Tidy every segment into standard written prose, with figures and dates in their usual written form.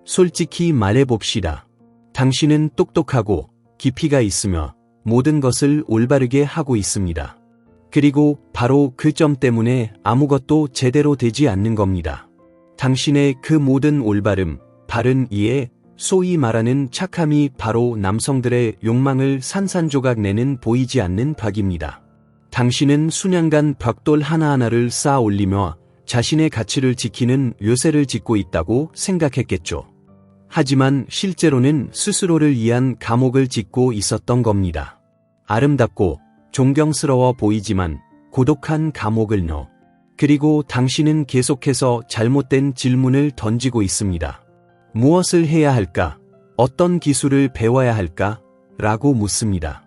솔직히 말해봅시다. 당신은 똑똑하고 깊이가 있으며 모든 것을 올바르게 하고 있습니다. 그리고 바로 그 점 때문에 아무것도 제대로 되지 않는 겁니다. 당신의 그 모든 올바름, 바른 이해, 소위 말하는 착함이 바로 남성들의 욕망을 산산조각 내는 보이지 않는 벽입니다. 당신은 수년간 벽돌 하나하나를 쌓아 올리며 자신의 가치를 지키는 요새를 짓고 있다고 생각했겠죠. 하지만 실제로는 스스로를 위한 감옥을 짓고 있었던 겁니다. 아름답고 존경스러워 보이지만 고독한 감옥을요. 그리고 당신은 계속해서 잘못된 질문을 던지고 있습니다. 무엇을 해야 할까? 어떤 기술을 배워야 할까? 라고 묻습니다.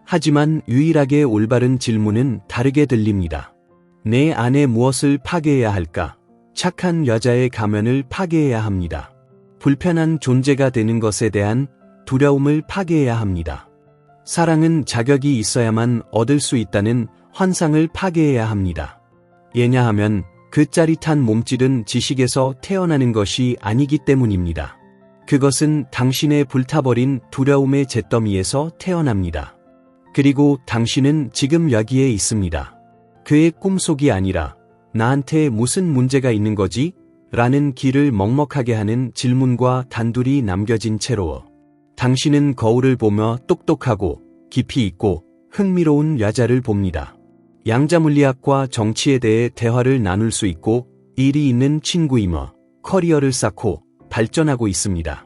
하지만 유일하게 올바른 질문은 다르게 들립니다. 내 안에 무엇을 파괴해야 할까? 착한 여자의 가면을 파괴해야 합니다. 불편한 존재가 되는 것에 대한 두려움을 파괴해야 합니다. 사랑은 자격이 있어야만 얻을 수 있다는 환상을 파괴해야 합니다. 왜냐하면 그 짜릿한 몸짓은 지식에서 태어나는 것이 아니기 때문입니다. 그것은 당신의 불타버린 두려움의 잿더미에서 태어납니다. 그리고 당신은 지금 여기에 있습니다. 그의 꿈속이 아니라 나한테 무슨 문제가 있는 거지? 라는 귀를 먹먹하게 하는 질문과 단둘이 남겨진 채로 당신은 거울을 보며 똑똑하고 깊이 있고 흥미로운 여자를 봅니다. 양자물리학과 정치에 대해 대화를 나눌 수 있고 일이 있는 친구이며 커리어를 쌓고 발전하고 있습니다.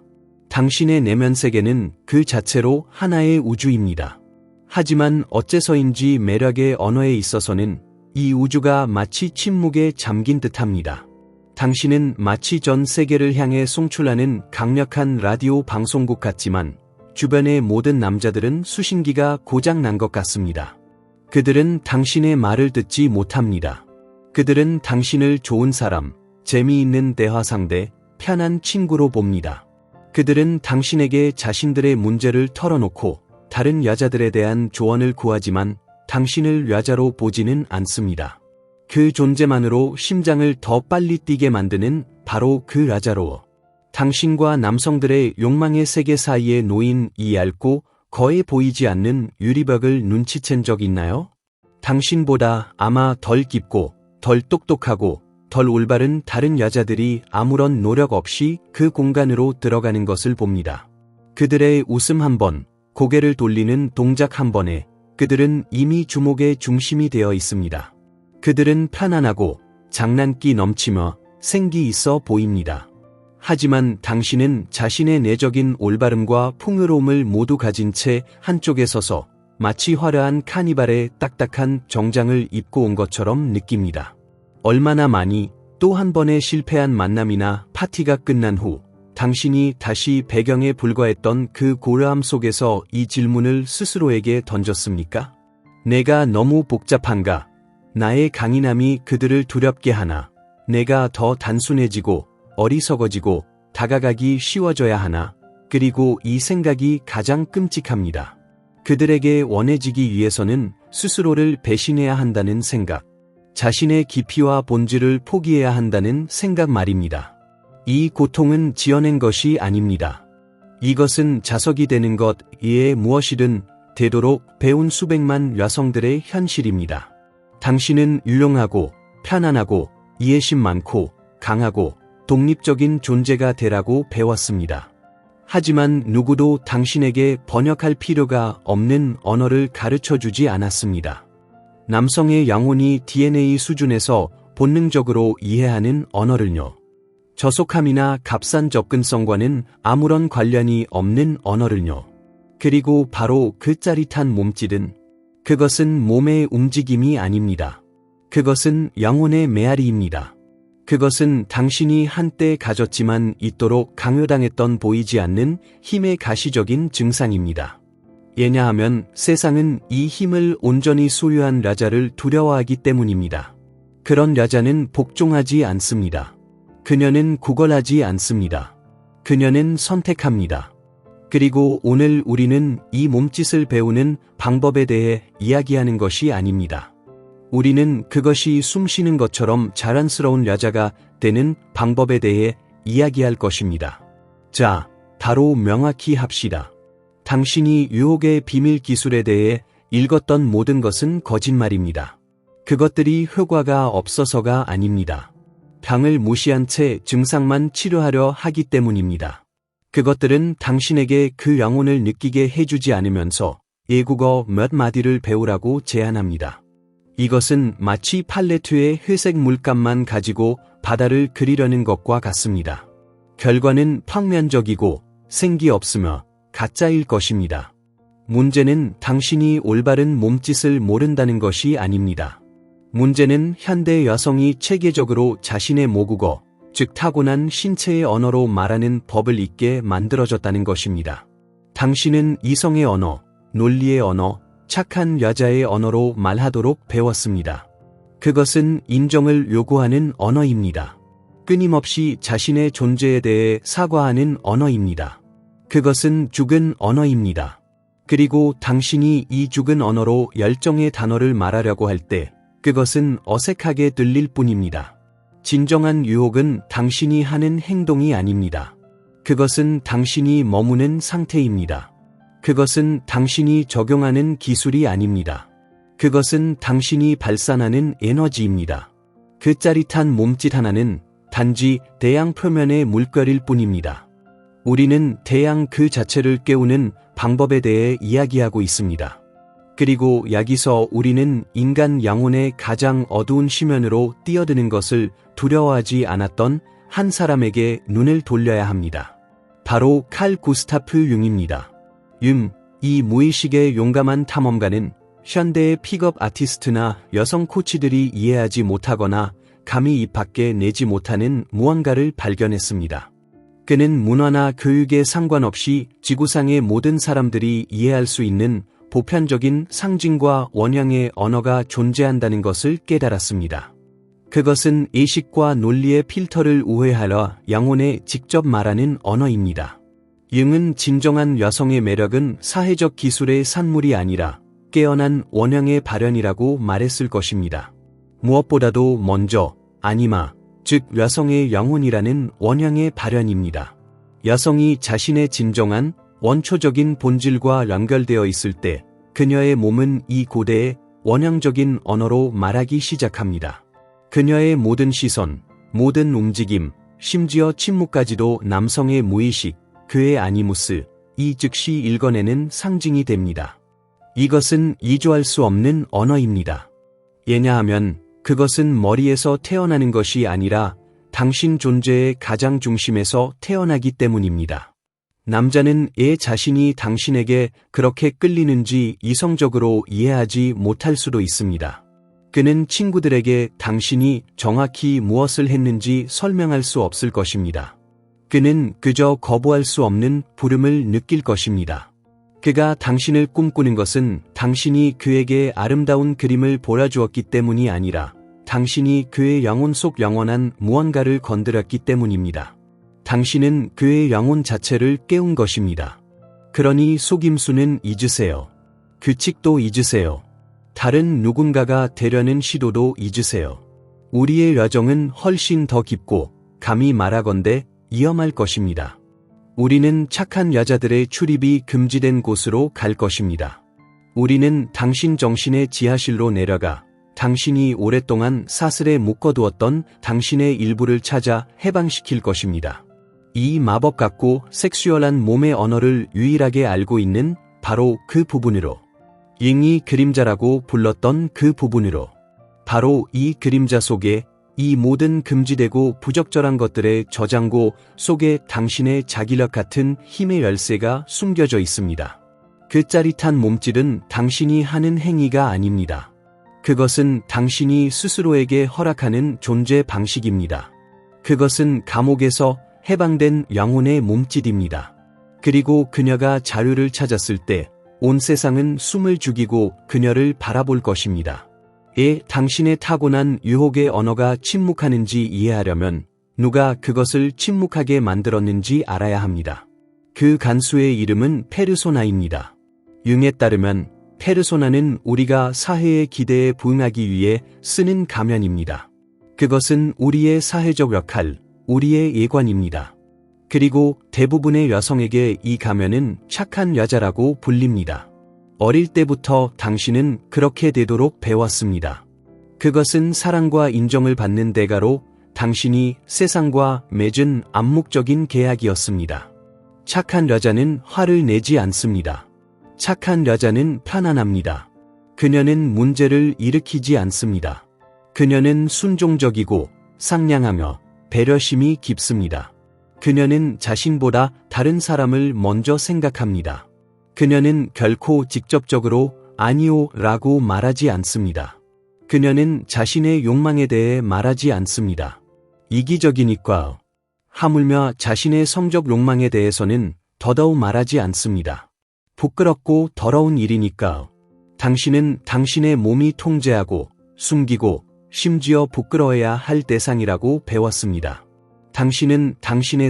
당신의 내면 세계는 그 자체로 하나의 우주입니다. 하지만 어째서인지 매력의 언어에 있어서는 이 우주가 마치 침묵에 잠긴 듯합니다. 당신은 마치 전 세계를 향해 송출하는 강력한 라디오 방송국 같지만 주변의 모든 남자들은 수신기가 고장 난 것 같습니다. 그들은 당신의 말을 듣지 못합니다. 그들은 당신을 좋은 사람, 재미있는 대화 상대, 편한 친구로 봅니다. 그들은 당신에게 자신들의 문제를 털어놓고 다른 여자들에 대한 조언을 구하지만 당신을 여자로 보지는 않습니다. 그 존재만으로 심장을 더 빨리 뛰게 만드는 바로 그 여자로 당신과 남성들의 욕망의 세계 사이에 놓인 이 얇고 거의 보이지 않는 유리벽을 눈치챈 적 있나요? 당신보다 아마 덜 깊고 덜 똑똑하고 덜 올바른 다른 여자들이 아무런 노력 없이 그 공간으로 들어가는 것을 봅니다. 그들의 웃음 한 번, 고개를 돌리는 동작 한 번에 그들은 이미 주목의 중심이 되어 있습니다. 그들은 편안하고 장난기 넘치며 생기 있어 보입니다. 하지만 당신은 자신의 내적인 올바름과 풍요로움을 모두 가진 채 한쪽에 서서 마치 화려한 카니발의 딱딱한 정장을 입고 온 것처럼 느낍니다. 얼마나 많이 또 한 번의 실패한 만남이나 파티가 끝난 후 당신이 다시 배경에 불과했던 그 고요함 속에서 이 질문을 스스로에게 던졌습니까? 내가 너무 복잡한가? 나의 강인함이 그들을 두렵게 하나? 내가 더 단순해지고 어리석어지고 다가가기 쉬워져야 하나? 그리고 이 생각이 가장 끔찍합니다. 그들에게 원해지기 위해서는 스스로를 배신해야 한다는 생각, 자신의 깊이와 본질을 포기해야 한다는 생각 말입니다. 이 고통은 지어낸 것이 아닙니다. 이것은 자석이 되는 것 이외에 무엇이든 되도록 배운 수백만 여성들의 현실입니다. 당신은 유용하고 편안하고 이해심 많고 강하고 독립적인 존재가 되라고 배웠습니다. 하지만 누구도 당신에게 번역할 필요가 없는 언어를 가르쳐주지 않았습니다. 남성의 영혼이 DNA 수준에서 본능적으로 이해하는 언어를요. 저속함이나 값싼 접근성과는 아무런 관련이 없는 언어를요. 그리고 바로 그 짜릿한 몸짓은 그것은 몸의 움직임이 아닙니다. 그것은 영혼의 메아리입니다. 그것은 당신이 한때 가졌지만 있도록 강요당했던 보이지 않는 힘의 가시적인 증상입니다. 왜냐하면 세상은 이 힘을 온전히 소유한 여자를 두려워하기 때문입니다. 그런 여자는 복종하지 않습니다. 그녀는 구걸하지 않습니다. 그녀는 선택합니다. 그리고 오늘 우리는 이 몸짓을 배우는 방법에 대해 이야기하는 것이 아닙니다. 우리는 그것이 숨쉬는 것처럼 자랑스러운 여자가 되는 방법에 대해 이야기할 것입니다. 자, 바로 명확히 합시다. 당신이 유혹의 비밀 기술에 대해 읽었던 모든 것은 거짓말입니다. 그것들이 효과가 없어서가 아닙니다. 병을 무시한 채 증상만 치료하려 하기 때문입니다. 그것들은 당신에게 그 영혼을 느끼게 해주지 않으면서 외국어 몇 마디를 배우라고 제안합니다. 이것은 마치 팔레트의 회색 물감만 가지고 바다를 그리려는 것과 같습니다. 결과는 평면적이고 생기 없으며 가짜일 것입니다. 문제는 당신이 올바른 몸짓을 모른다는 것이 아닙니다. 문제는 현대 여성이 체계적으로 자신의 모국어, 즉 타고난 신체의 언어로 말하는 법을 잊게 만들어졌다는 것입니다. 당신은 이성의 언어, 논리의 언어, 착한 여자의 언어로 말하도록 배웠습니다. 그것은 인정을 요구하는 언어입니다. 끊임없이 자신의 존재에 대해 사과하는 언어입니다. 그것은 죽은 언어입니다. 그리고 당신이 이 죽은 언어로 열정의 단어를 말하려고 할 때 그것은 어색하게 들릴 뿐입니다. 진정한 유혹은 당신이 하는 행동이 아닙니다. 그것은 당신이 머무는 상태입니다. 그것은 당신이 적용하는 기술이 아닙니다. 그것은 당신이 발산하는 에너지입니다. 그 짜릿한 몸짓 하나는 단지 대양 표면의 물결일 뿐입니다. 우리는 대양 그 자체를 깨우는 방법에 대해 이야기하고 있습니다. 그리고 여기서 우리는 인간 영혼의 가장 어두운 심연으로 뛰어드는 것을 두려워하지 않았던 한 사람에게 눈을 돌려야 합니다. 바로 칼 구스타프 융입니다. 이 무의식의 용감한 탐험가는 현대의 픽업 아티스트나 여성 코치들이 이해하지 못하거나 감히 입 밖에 내지 못하는 무언가를 발견했습니다. 그는 문화나 교육에 상관없이 지구상의 모든 사람들이 이해할 수 있는 보편적인 상징과 원형의 언어가 존재한다는 것을 깨달았습니다. 그것은 의식과 논리의 필터를 우회하여 영혼에 직접 말하는 언어입니다. 융은 진정한 여성의 매력은 사회적 기술의 산물이 아니라 깨어난 원형의 발현이라고 말했을 것입니다. 무엇보다도 먼저 아니마, 즉 여성의 영혼이라는 원형의 발현입니다. 여성이 자신의 진정한 원초적인 본질과 연결되어 있을 때 그녀의 몸은 이 고대의 원형적인 언어로 말하기 시작합니다. 그녀의 모든 시선, 모든 움직임, 심지어 침묵까지도 남성의 무의식, 그의 아니무스, 이 즉시 읽어내는 상징이 됩니다. 이것은 이조할 수 없는 언어입니다. 왜냐하면 그것은 머리에서 태어나는 것이 아니라 당신 존재의 가장 중심에서 태어나기 때문입니다. 남자는 애 자신이 당신에게 그렇게 끌리는지 이성적으로 이해하지 못할 수도 있습니다. 그는 친구들에게 당신이 정확히 무엇을 했는지 설명할 수 없을 것입니다. 그는 그저 거부할 수 없는 부름을 느낄 것입니다. 그가 당신을 꿈꾸는 것은 당신이 그에게 아름다운 그림을 보여주었기 때문이 아니라 당신이 그의 영혼 속 영원한 무언가를 건드렸기 때문입니다. 당신은 그의 영혼 자체를 깨운 것입니다. 그러니 속임수는 잊으세요. 규칙도 잊으세요. 다른 누군가가 되려는 시도도 잊으세요. 우리의 여정은 훨씬 더 깊고 감히 말하건대 위험할 것입니다. 우리는 착한 여자들의 출입이 금지된 곳으로 갈 것입니다. 우리는 당신 정신의 지하실로 내려가 당신이 오랫동안 사슬에 묶어두었던 당신의 일부를 찾아 해방시킬 것입니다. 이 마법 같고 섹슈얼한 몸의 언어를 유일하게 알고 있는 바로 그 부분으로, 잉이 그림자라고 불렀던 그 부분으로, 바로 이 그림자 속에 이 모든 금지되고 부적절한 것들의 저장고 속에 당신의 자기력 같은 힘의 열쇠가 숨겨져 있습니다. 그 짜릿한 몸짓은 당신이 하는 행위가 아닙니다. 그것은 당신이 스스로에게 허락하는 존재 방식입니다. 그것은 감옥에서 해방된 영혼의 몸짓입니다. 그리고 그녀가 자유를 찾았을 때 온 세상은 숨을 죽이고 그녀를 바라볼 것입니다. 당신의 타고난 유혹의 언어가 침묵하는지 이해하려면 누가 그것을 침묵하게 만들었는지 알아야 합니다. 그 간수의 이름은 페르소나입니다. 융에 따르면 페르소나는 우리가 사회의 기대에 부응하기 위해 쓰는 가면입니다. 그것은 우리의 사회적 역할, 우리의 예관입니다. 그리고 대부분의 여성에게 이 가면은 착한 여자라고 불립니다. 어릴 때부터 당신은 그렇게 되도록 배웠습니다. 그것은 사랑과 인정을 받는 대가로 당신이 세상과 맺은 암묵적인 계약이었습니다. 착한 여자는 화를 내지 않습니다. 착한 여자는 편안합니다. 그녀는 문제를 일으키지 않습니다. 그녀는 순종적이고 상냥하며 배려심이 깊습니다. 그녀는 자신보다 다른 사람을 먼저 생각합니다. 그녀는 결코 직접적으로 아니요 라고 말하지 않습니다. 그녀는 자신의 욕망에 대해 말하지 않습니다. 이기적이니까. 하물며 자신의 성적 욕망에 대해서는 더더욱 말하지 않습니다. 부끄럽고 더러운 일이니까. 당신은 당신의 몸이 통제하고 숨기고 심지어 부끄러워야 할 대상이라고 배웠습니다. 당신은 당신의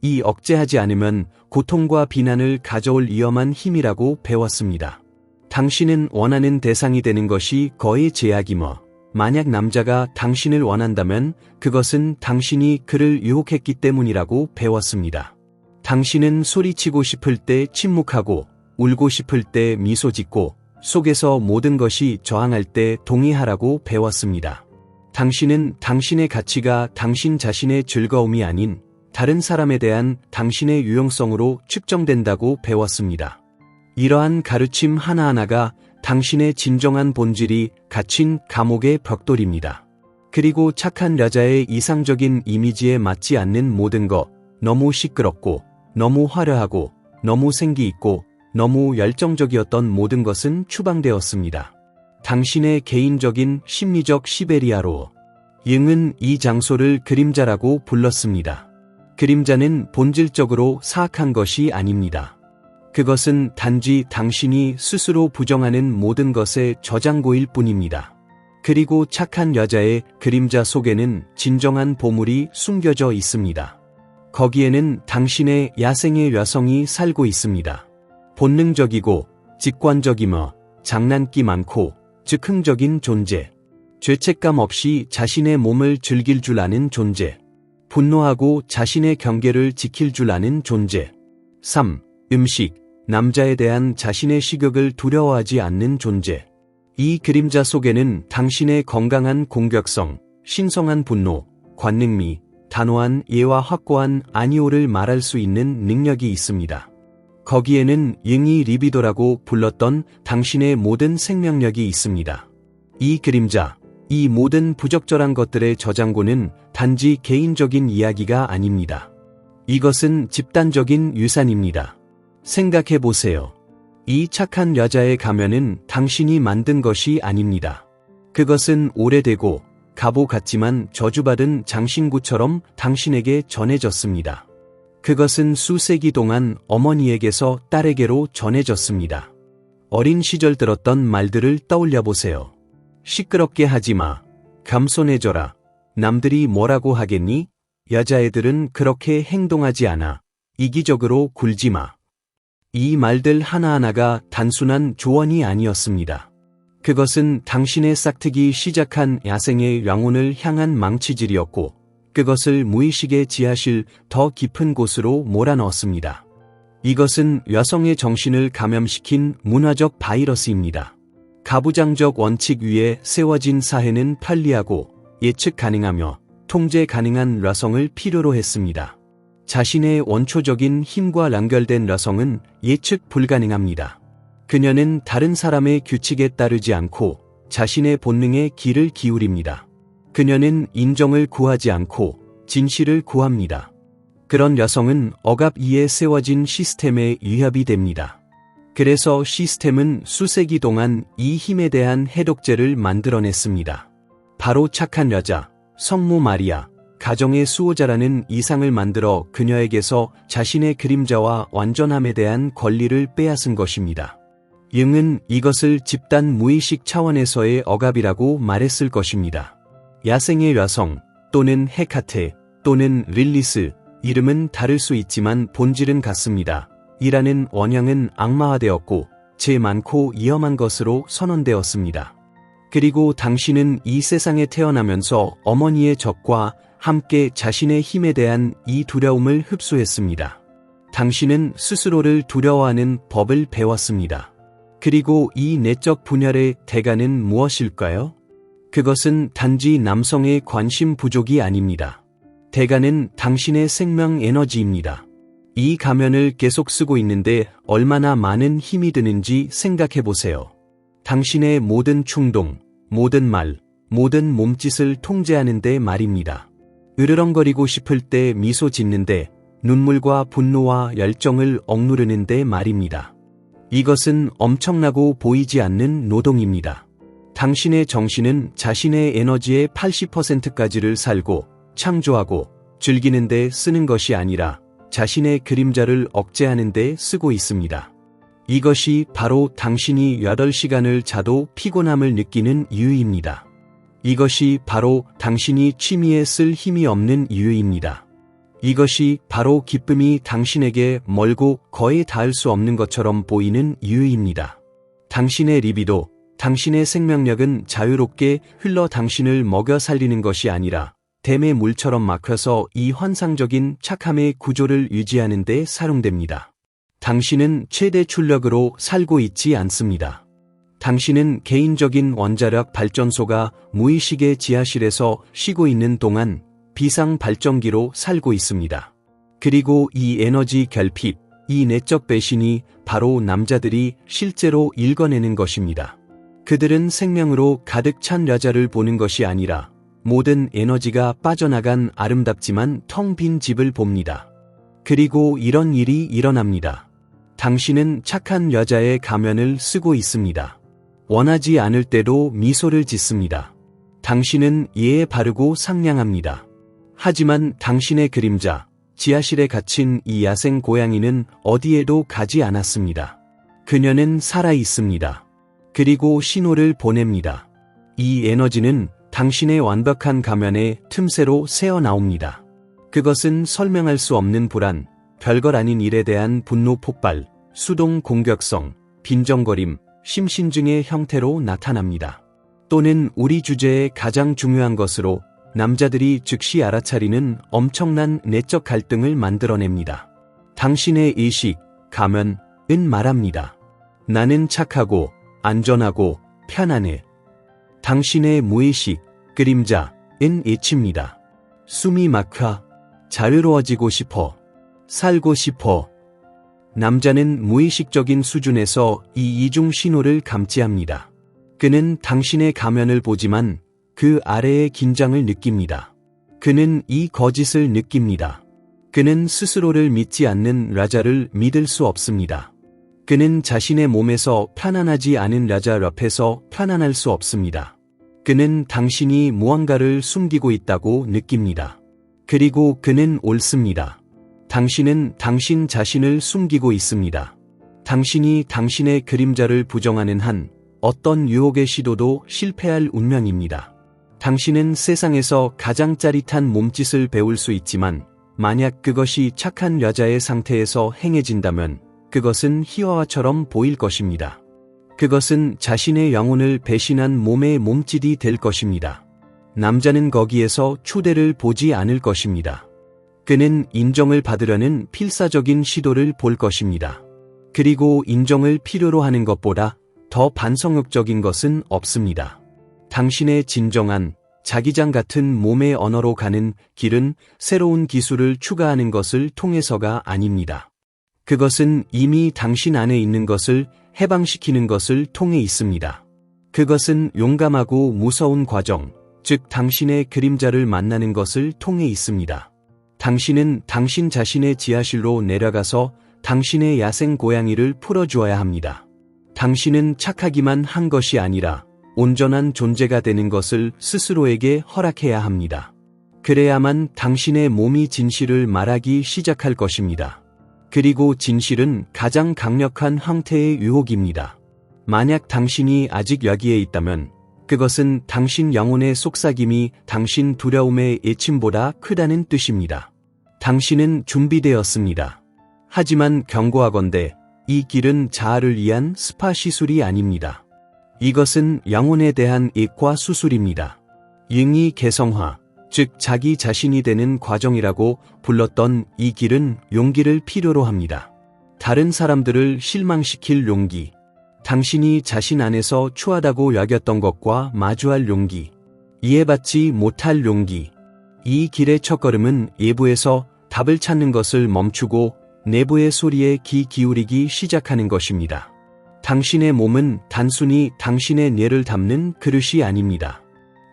이 억제하지 않으면 고통과 비난을 가져올 위험한 힘이라고 배웠습니다. 당신은 원하는 대상이 되는 것이 거의 제약이며, 만약 남자가 당신을 원한다면 그것은 당신이 그를 유혹했기 때문이라고 배웠습니다. 당신은 소리치고 싶을 때 침묵하고, 울고 싶을 때 미소 짓고, 속에서 모든 것이 저항할 때 동의하라고 배웠습니다. 당신은 당신의 가치가 당신 자신의 즐거움이 아닌 다른 사람에 대한 당신의 유용성으로 측정된다고 배웠습니다. 이러한 가르침 하나하나가 당신의 진정한 본질이 갇힌 감옥의 벽돌입니다. 그리고 착한 여자의 이상적인 이미지에 맞지 않는 모든 것, 너무 시끄럽고, 너무 화려하고, 너무 생기 있고, 너무 열정적이었던 모든 것은 추방되었습니다. 당신의 개인적인 심리적 시베리아로. 융은 이 장소를 그림자라고 불렀습니다. 그림자는 본질적으로 사악한 것이 아닙니다. 그것은 단지 당신이 스스로 부정하는 모든 것의 저장고일 뿐입니다. 그리고 착한 여자의 그림자 속에는 진정한 보물이 숨겨져 있습니다. 거기에는 당신의 야생의 여성이 살고 있습니다. 본능적이고 직관적이며 장난기 많고 즉흥적인 존재. 죄책감 없이 자신의 몸을 즐길 줄 아는 존재. 분노하고 자신의 경계를 지킬 줄 아는 존재. 3. 음식. 남자에 대한 자신의 식욕을 두려워하지 않는 존재. 이 그림자 속에는 당신의 건강한 공격성, 신성한 분노, 관능미, 단호한 예와 확고한 아니오를 말할 수 있는 능력이 있습니다. 거기에는 융이 리비도라고 불렀던 당신의 모든 생명력이 있습니다. 이 그림자, 이 모든 부적절한 것들의 저장고는 단지 개인적인 이야기가 아닙니다. 이것은 집단적인 유산입니다. 생각해 보세요. 이 착한 여자의 가면은 당신이 만든 것이 아닙니다. 그것은 오래되고 갑오 같지만 저주받은 장신구처럼 당신에게 전해졌습니다. 그것은 수세기 동안 어머니에게서 딸에게로 전해졌습니다. 어린 시절 들었던 말들을 떠올려 보세요. 시끄럽게 하지 마. 겸손해져라. 남들이 뭐라고 하겠니? 여자애들은 그렇게 행동하지 않아. 이기적으로 굴지 마. 이 말들 하나하나가 단순한 조언이 아니었습니다. 그것은 당신의 싹트기 시작한 야생의 영혼을 향한 망치질이었고, 그것을 무의식의 지하실 더 깊은 곳으로 몰아넣었습니다. 이것은 여성의 정신을 감염시킨 문화적 바이러스입니다. 가부장적 원칙 위에 세워진 사회는 편리하고 예측 가능하며 통제 가능한 여성을 필요로 했습니다. 자신의 원초적인 힘과 연결된 여성은 예측 불가능합니다. 그녀는 다른 사람의 규칙에 따르지 않고 자신의 본능에 귀를 기울입니다. 그녀는 인정을 구하지 않고 진실을 구합니다. 그런 여성은 억압 위에 세워진 시스템의 위협이 됩니다. 그래서 시스템은 수세기 동안 이 힘에 대한 해독제를 만들어냈습니다. 바로 착한 여자, 성모 마리아, 가정의 수호자라는 이상을 만들어 그녀에게서 자신의 그림자와 완전함에 대한 권리를 빼앗은 것입니다. 융은 이것을 집단 무의식 차원에서의 억압이라고 말했을 것입니다. 야생의 여성, 또는 헤카테, 또는 릴리스, 이름은 다를 수 있지만 본질은 같습니다. 이라는 원형은 악마화되었고 죄 많고 위험한 것으로 선언되었습니다. 그리고 당신은 이 세상에 태어나면서 어머니의 적과 함께 자신의 힘에 대한 이 두려움을 흡수했습니다. 당신은 스스로를 두려워하는 법을 배웠습니다. 그리고 이 내적 분열의 대가는 무엇일까요? 그것은 단지 남성의 관심 부족이 아닙니다. 대가는 당신의 생명 에너지입니다. 이 가면을 계속 쓰고 있는데 얼마나 많은 힘이 드는지 생각해 보세요. 당신의 모든 충동, 모든 말, 모든 몸짓을 통제하는데 말입니다. 으르렁거리고 싶을 때 미소 짓는데, 눈물과 분노와 열정을 억누르는데 말입니다. 이것은 엄청나고 보이지 않는 노동입니다. 당신의 정신은 자신의 에너지의 80%까지를 살고, 창조하고, 즐기는데 쓰는 것이 아니라 자신의 그림자를 억제하는 데 쓰고 있습니다. 이것이 바로 당신이 8시간을 자도 피곤함을 느끼는 이유입니다. 이것이 바로 당신이 취미에 쓸 힘이 없는 이유입니다. 이것이 바로 기쁨이 당신에게 멀고 거의 닿을 수 없는 것처럼 보이는 이유입니다. 당신의 리비도, 당신의 생명력은 자유롭게 흘러 당신을 먹여 살리는 것이 아니라 댐의 물처럼 막혀서 이 환상적인 착함의 구조를 유지하는 데 사용됩니다. 당신은 최대 출력으로 살고 있지 않습니다. 당신은 개인적인 원자력 발전소가 무의식의 지하실에서 쉬고 있는 동안 비상 발전기로 살고 있습니다. 그리고 이 에너지 결핍, 이 내적 배신이 바로 남자들이 실제로 읽어내는 것입니다. 그들은 생명으로 가득 찬 여자를 보는 것이 아니라 모든 에너지가 빠져나간 아름답지만 텅 빈 집을 봅니다. 그리고 이런 일이 일어납니다. 당신은 착한 여자의 가면을 쓰고 있습니다. 원하지 않을 때도 미소를 짓습니다. 당신은 예에 바르고 상냥합니다. 하지만 당신의 그림자, 지하실에 갇힌 이 야생 고양이는 어디에도 가지 않았습니다. 그녀는 살아 있습니다. 그리고 신호를 보냅니다. 이 에너지는 당신의 완벽한 가면의 틈새로 새어나옵니다. 그것은 설명할 수 없는 불안, 별것 아닌 일에 대한 분노 폭발, 수동 공격성, 빈정거림, 심신증의 형태로 나타납니다. 또는 우리 주제의 가장 중요한 것으로 남자들이 즉시 알아차리는 엄청난 내적 갈등을 만들어냅니다. 당신의 의식, 가면은 말합니다. 나는 착하고 안전하고 편안해. 당신의 무의식, 그림자는 외칩니다. 숨이 막혀. 자유로워지고 싶어. 살고 싶어. 남자는 무의식적인 수준에서 이 이중 신호를 감지합니다. 그는 당신의 가면을 보지만 그 아래의 긴장을 느낍니다. 그는 이 거짓을 느낍니다. 그는 스스로를 믿지 않는 라자를 믿을 수 없습니다. 그는 자신의 몸에서 편안하지 않은 라자 옆에서 편안할 수 없습니다. 그는 당신이 무언가를 숨기고 있다고 느낍니다. 그리고 그는 옳습니다. 당신은 당신 자신을 숨기고 있습니다. 당신이 당신의 그림자를 부정하는 한 어떤 유혹의 시도도 실패할 운명입니다. 당신은 세상에서 가장 짜릿한 몸짓을 배울 수 있지만 만약 그것이 착한 여자의 상태에서 행해진다면 그것은 희화화처럼 보일 것입니다. 그것은 자신의 영혼을 배신한 몸의 몸짓이 될 것입니다. 남자는 거기에서 추대를 보지 않을 것입니다. 그는 인정을 받으려는 필사적인 시도를 볼 것입니다. 그리고 인정을 필요로 하는 것보다 더 반성욕적인 것은 없습니다. 당신의 진정한 자기장 같은 몸의 언어로 가는 길은 새로운 기술을 추가하는 것을 통해서가 아닙니다. 그것은 이미 당신 안에 있는 것을 해방시키는 것을 통해 있습니다. 그것은 용감하고 무서운 과정, 즉 당신의 그림자를 만나는 것을 통해 있습니다. 당신은 당신 자신의 지하실로 내려가서 당신의 야생 고양이를 풀어주어야 합니다. 당신은 착하기만 한 것이 아니라 온전한 존재가 되는 것을 스스로에게 허락해야 합니다. 그래야만 당신의 몸이 진실을 말하기 시작할 것입니다. 그리고 진실은 가장 강력한 형태의 유혹입니다. 만약 당신이 아직 여기에 있다면 그것은 당신 영혼의 속삭임이 당신 두려움의 애침보다 크다는 뜻입니다. 당신은 준비되었습니다. 하지만 경고하건대 이 길은 자아를 위한 스파 시술이 아닙니다. 이것은 영혼에 대한 이과 수술입니다. 영이 개성화, 즉 자기 자신이 되는 과정이라고 불렀던 이 길은 용기를 필요로 합니다. 다른 사람들을 실망시킬 용기, 당신이 자신 안에서 추하다고 여겼던 것과 마주할 용기, 이해받지 못할 용기. 이 길의 첫걸음은 외부에서 답을 찾는 것을 멈추고 내부의 소리에 귀 기울이기 시작하는 것입니다. 당신의 몸은 단순히 당신의 뇌를 담는 그릇이 아닙니다.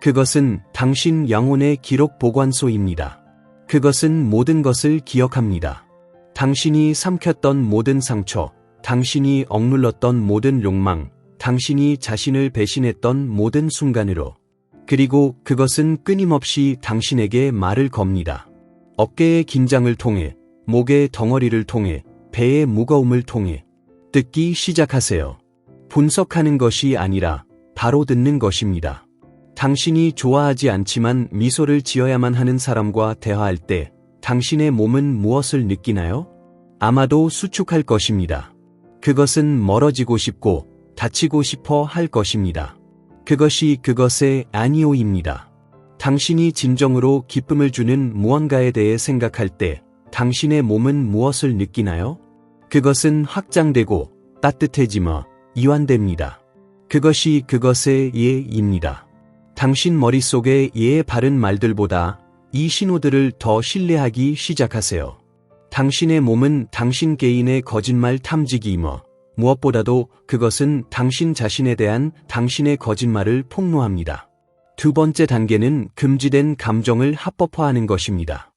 그것은 당신 영혼의 기록 보관소입니다. 그것은 모든 것을 기억합니다. 당신이 삼켰던 모든 상처, 당신이 억눌렀던 모든 욕망, 당신이 자신을 배신했던 모든 순간으로. 그리고 그것은 끊임없이 당신에게 말을 겁니다. 어깨의 긴장을 통해, 목의 덩어리를 통해, 배의 무거움을 통해 듣기 시작하세요. 분석하는 것이 아니라 바로 듣는 것입니다. 당신이 좋아하지 않지만 미소를 지어야만 하는 사람과 대화할 때 당신의 몸은 무엇을 느끼나요? 아마도 수축할 것입니다. 그것은 멀어지고 싶고 다치고 싶어 할 것입니다. 그것이 그것의 아니오입니다. 당신이 진정으로 기쁨을 주는 무언가에 대해 생각할 때 당신의 몸은 무엇을 느끼나요? 그것은 확장되고 따뜻해지며 이완됩니다. 그것이 그것의 예입니다. 당신 머릿속의 예의 바른 말들보다 이 신호들을 더 신뢰하기 시작하세요. 당신의 몸은 당신 개인의 거짓말 탐지기이며 무엇보다도 그것은 당신 자신에 대한 당신의 거짓말을 폭로합니다. 두 번째 단계는 금지된 감정을 합법화하는 것입니다.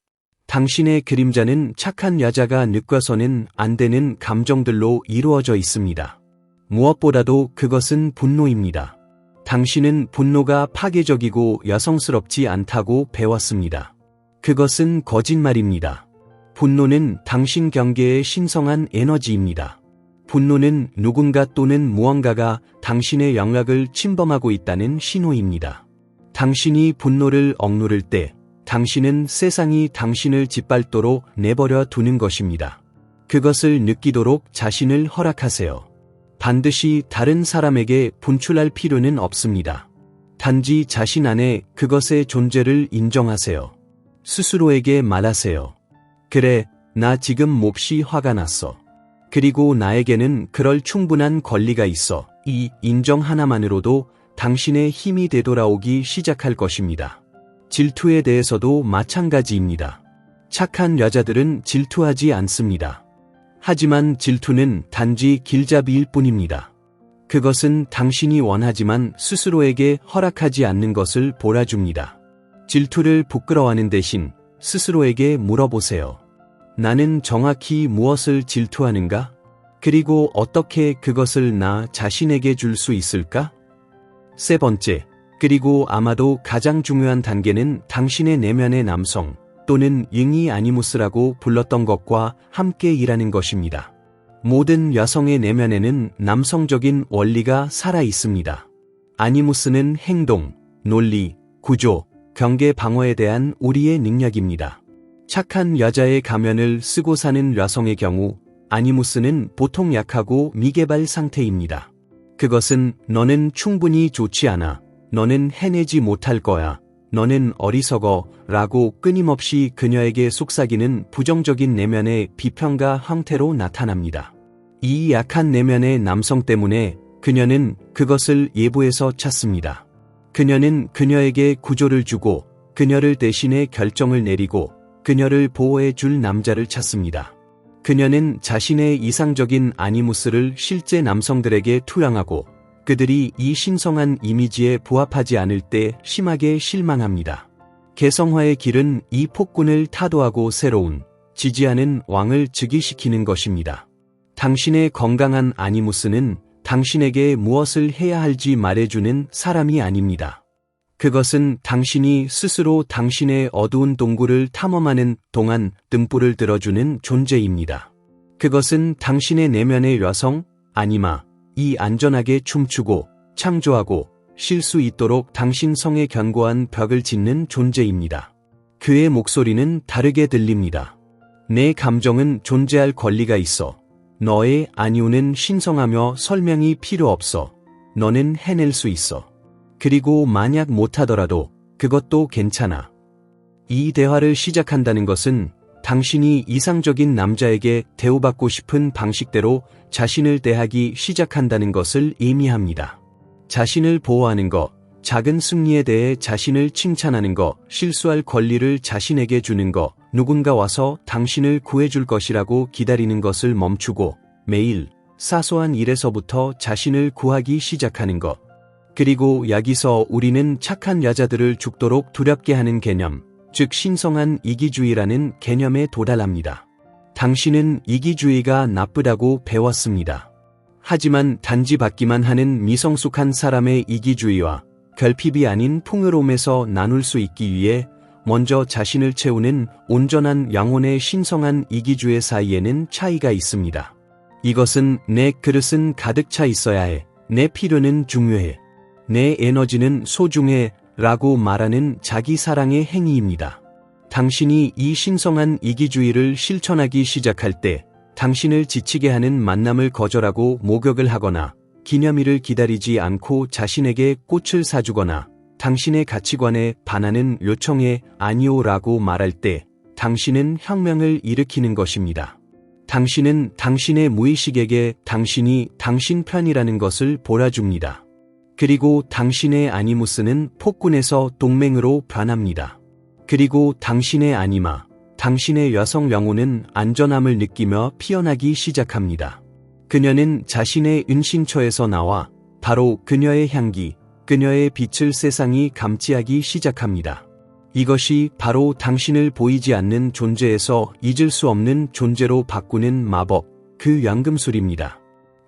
당신의 그림자는 착한 여자가 느껴서는 안 되는 감정들로 이루어져 있습니다. 무엇보다도 그것은 분노입니다. 당신은 분노가 파괴적이고 여성스럽지 않다고 배웠습니다. 그것은 거짓말입니다. 분노는 당신 경계의 신성한 에너지입니다. 분노는 누군가 또는 무언가가 당신의 영역을 침범하고 있다는 신호입니다. 당신이 분노를 억누를 때 당신은 세상이 당신을 짓밟도록 내버려 두는 것입니다. 그것을 느끼도록 자신을 허락하세요. 반드시 다른 사람에게 분출할 필요는 없습니다. 단지 자신 안에 그것의 존재를 인정하세요. 스스로에게 말하세요. 그래, 나 지금 몹시 화가 났어. 그리고 나에게는 그럴 충분한 권리가 있어. 이 인정 하나만으로도 당신의 힘이 되돌아오기 시작할 것입니다. 질투에 대해서도 마찬가지입니다. 착한 여자들은 질투하지 않습니다. 하지만 질투는 단지 길잡이일 뿐입니다. 그것은 당신이 원하지만 스스로에게 허락하지 않는 것을 몰아줍니다. 질투를 부끄러워하는 대신 스스로에게 물어보세요. 나는 정확히 무엇을 질투하는가? 그리고 어떻게 그것을 나 자신에게 줄 수 있을까? 세 번째, 그리고 아마도 가장 중요한 단계는 당신의 내면의 남성 또는 잉이 아니무스라고 불렀던 것과 함께 일하는 것입니다. 모든 여성의 내면에는 남성적인 원리가 살아 있습니다. 아니무스는 행동, 논리, 구조, 경계 방어에 대한 우리의 능력입니다. 착한 여자의 가면을 쓰고 사는 여성의 경우 아니무스는 보통 약하고 미개발 상태입니다. 그것은 너는 충분히 좋지 않아, 너는 해내지 못할 거야, 너는 어리석어 라고 끊임없이 그녀에게 속삭이는 부정적인 내면의 비평가 형태로 나타납니다. 이 약한 내면의 남성 때문에 그녀는 그것을 예부에서 찾습니다. 그녀는 그녀에게 구조를 주고 그녀를 대신해 결정을 내리고 그녀를 보호해 줄 남자를 찾습니다. 그녀는 자신의 이상적인 아니무스를 실제 남성들에게 투영하고 그들이 이 신성한 이미지에 부합하지 않을 때 심하게 실망합니다. 개성화의 길은 이 폭군을 타도하고 새로운, 지지하는 왕을 즉위시키는 것입니다. 당신의 건강한 아니무스는 당신에게 무엇을 해야 할지 말해주는 사람이 아닙니다. 그것은 당신이 스스로 당신의 어두운 동굴을 탐험하는 동안 등불을 들어주는 존재입니다. 그것은 당신의 내면의 여성, 아니마, 이 안전하게 춤추고 창조하고 쉴 수 있도록 당신 성에 견고한 벽을 짓는 존재입니다. 그의 목소리는 다르게 들립니다. 내 감정은 존재할 권리가 있어. 너의 아니오는 신성하며 설명이 필요 없어. 너는 해낼 수 있어. 그리고 만약 못하더라도 그것도 괜찮아. 이 대화를 시작한다는 것은 당신이 이상적인 남자에게 대우받고 싶은 방식대로 자신을 대하기 시작한다는 것을 의미합니다. 자신을 보호하는 것, 작은 승리에 대해 자신을 칭찬하는 것, 실수할 권리를 자신에게 주는 것, 누군가 와서 당신을 구해줄 것이라고 기다리는 것을 멈추고 매일 사소한 일에서부터 자신을 구하기 시작하는 것. 그리고 여기서 우리는 착한 여자들을 죽도록 두렵게 하는 개념, 즉 신성한 이기주의라는 개념에 도달합니다. 당신은 이기주의가 나쁘다고 배웠습니다. 하지만 단지 받기만 하는 미성숙한 사람의 이기주의와 결핍이 아닌 풍요로움에서 나눌 수 있기 위해 먼저 자신을 채우는 온전한 영혼의 신성한 이기주의 사이에는 차이가 있습니다. 이것은 내 그릇은 가득 차 있어야 해, 내 필요는 중요해, 내 에너지는 소중해 라고 말하는 자기 사랑의 행위입니다. 당신이 이 신성한 이기주의를 실천하기 시작할 때 당신을 지치게 하는 만남을 거절하고 목욕을 하거나 기념일을 기다리지 않고 자신에게 꽃을 사주거나 당신의 가치관에 반하는 요청에 아니오라고 말할 때 당신은 혁명을 일으키는 것입니다. 당신은 당신의 무의식에게 당신이 당신 편이라는 것을 보여줍니다. 그리고 당신의 아니무스는 폭군에서 동맹으로 변합니다. 그리고 당신의 아니마, 당신의 여성 영혼은 안전함을 느끼며 피어나기 시작합니다. 그녀는 자신의 은신처에서 나와 바로 그녀의 향기, 그녀의 빛을 세상이 감지하기 시작합니다. 이것이 바로 당신을 보이지 않는 존재에서 잊을 수 없는 존재로 바꾸는 마법, 그 연금술입니다.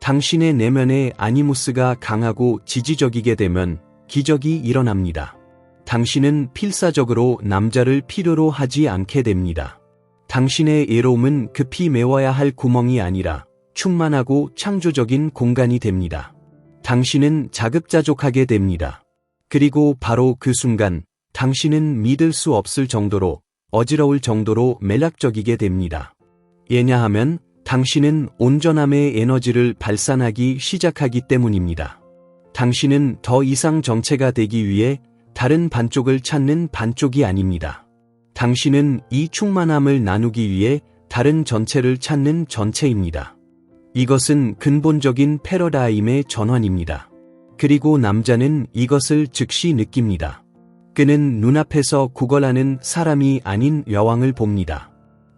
당신의 내면의 아니무스가 강하고 지지적이게 되면 기적이 일어납니다. 당신은 필사적으로 남자를 필요로 하지 않게 됩니다. 당신의 애로움은 급히 메워야 할 구멍이 아니라 충만하고 창조적인 공간이 됩니다. 당신은 자급자족하게 됩니다. 그리고 바로 그 순간 당신은 믿을 수 없을 정도로 어지러울 정도로 매력적이게 됩니다. 왜냐하면 당신은 온전함의 에너지를 발산하기 시작하기 때문입니다. 당신은 더 이상 정체가 되기 위해 다른 반쪽을 찾는 반쪽이 아닙니다. 당신은 이 충만함을 나누기 위해 다른 전체를 찾는 전체입니다. 이것은 근본적인 패러다임의 전환입니다. 그리고 남자는 이것을 즉시 느낍니다. 그는 눈앞에서 구걸하는 사람이 아닌 여왕을 봅니다.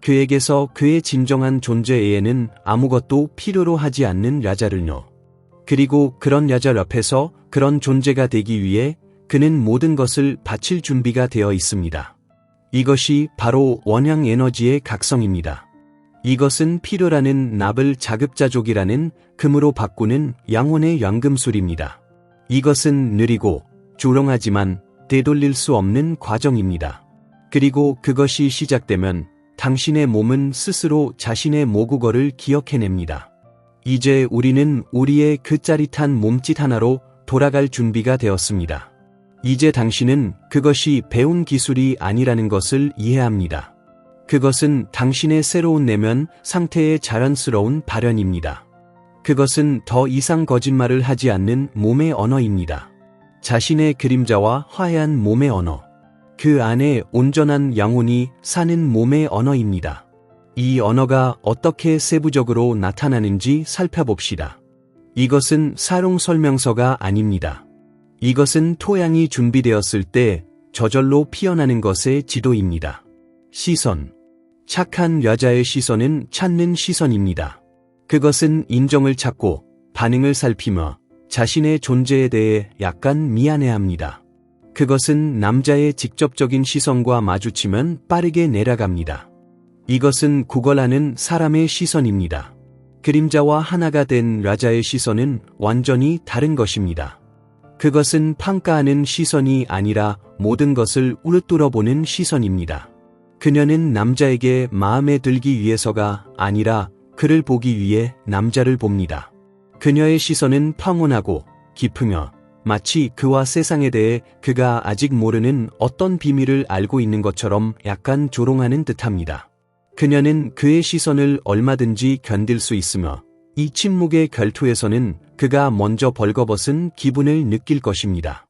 그에게서 그의 진정한 존재에는 아무것도 필요로 하지 않는 여자를요. 그리고 그런 여자 옆에서 그런 존재가 되기 위해 그는 모든 것을 바칠 준비가 되어 있습니다. 이것이 바로 원형 에너지의 각성입니다. 이것은 필요라는 납을 자급자족이라는 금으로 바꾸는 영혼의 연금술입니다. 이것은 느리고 조롱하지만 되돌릴 수 없는 과정입니다. 그리고 그것이 시작되면 당신의 몸은 스스로 자신의 모국어를 기억해냅니다. 이제 우리는 우리의 그 짜릿한 몸짓 하나로 돌아갈 준비가 되었습니다. 이제 당신은 그것이 배운 기술이 아니라는 것을 이해합니다. 그것은 당신의 새로운 내면 상태의 자연스러운 발현입니다. 그것은 더 이상 거짓말을 하지 않는 몸의 언어입니다. 자신의 그림자와 화해한 몸의 언어. 그 안에 온전한 영혼이 사는 몸의 언어입니다. 이 언어가 어떻게 세부적으로 나타나는지 살펴봅시다. 이것은 사용 설명서가 아닙니다. 이것은 토양이 준비되었을 때 저절로 피어나는 것의 지도입니다. 시선. 착한 여자의 시선은 찾는 시선입니다. 그것은 인정을 찾고 반응을 살피며 자신의 존재에 대해 약간 미안해합니다. 그것은 남자의 직접적인 시선과 마주치면 빠르게 내려갑니다. 이것은 구걸하는 사람의 시선입니다. 그림자와 하나가 된 여자의 시선은 완전히 다른 것입니다. 그것은 평가하는 시선이 아니라 모든 것을 우러뚫어 보는 시선입니다. 그녀는 남자에게 마음에 들기 위해서가 아니라 그를 보기 위해 남자를 봅니다. 그녀의 시선은 평온하고 깊으며 마치 그와 세상에 대해 그가 아직 모르는 어떤 비밀을 알고 있는 것처럼 약간 조롱하는 듯합니다. 그녀는 그의 시선을 얼마든지 견딜 수 있으며 이 침묵의 결투에서는 그가 먼저 벌거벗은 기분을 느낄 것입니다.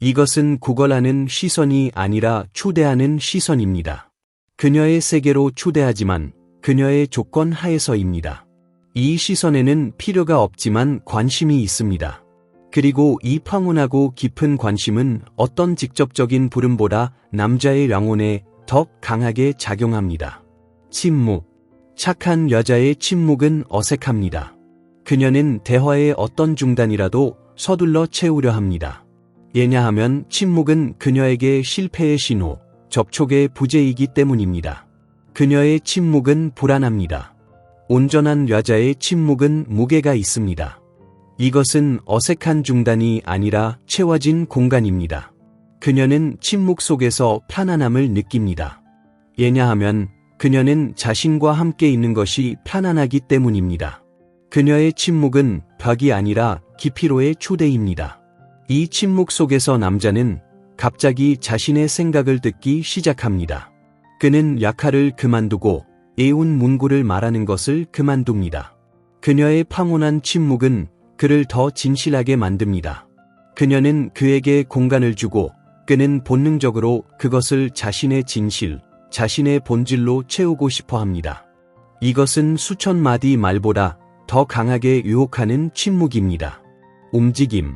이것은 구걸하는 시선이 아니라 추대하는 시선입니다. 그녀의 세계로 추대하지만 그녀의 조건 하에서입니다. 이 시선에는 필요가 없지만 관심이 있습니다. 그리고 이 평온하고 깊은 관심은 어떤 직접적인 부름보다 남자의 영혼에 더 강하게 작용합니다. 침묵. 착한 여자의 침묵은 어색합니다. 그녀는 대화의 어떤 중단이라도 서둘러 채우려 합니다. 왜냐하면 침묵은 그녀에게 실패의 신호, 접촉의 부재이기 때문입니다. 그녀의 침묵은 불안합니다. 온전한 여자의 침묵은 무게가 있습니다. 이것은 어색한 중단이 아니라 채워진 공간입니다. 그녀는 침묵 속에서 편안함을 느낍니다. 왜냐하면 그녀는 자신과 함께 있는 것이 편안하기 때문입니다. 그녀의 침묵은 벽이 아니라 깊이로의 추대입니다. 이 침묵 속에서 남자는 갑자기 자신의 생각을 듣기 시작합니다. 그는 약화를 그만두고 애운 문구를 말하는 것을 그만둡니다. 그녀의 평온한 침묵은 그를 더 진실하게 만듭니다. 그녀는 그에게 공간을 주고 그는 본능적으로 그것을 자신의 진실, 자신의 본질로 채우고 싶어 합니다. 이것은 수천 마디 말보다 더 강하게 유혹하는 침묵입니다. 움직임.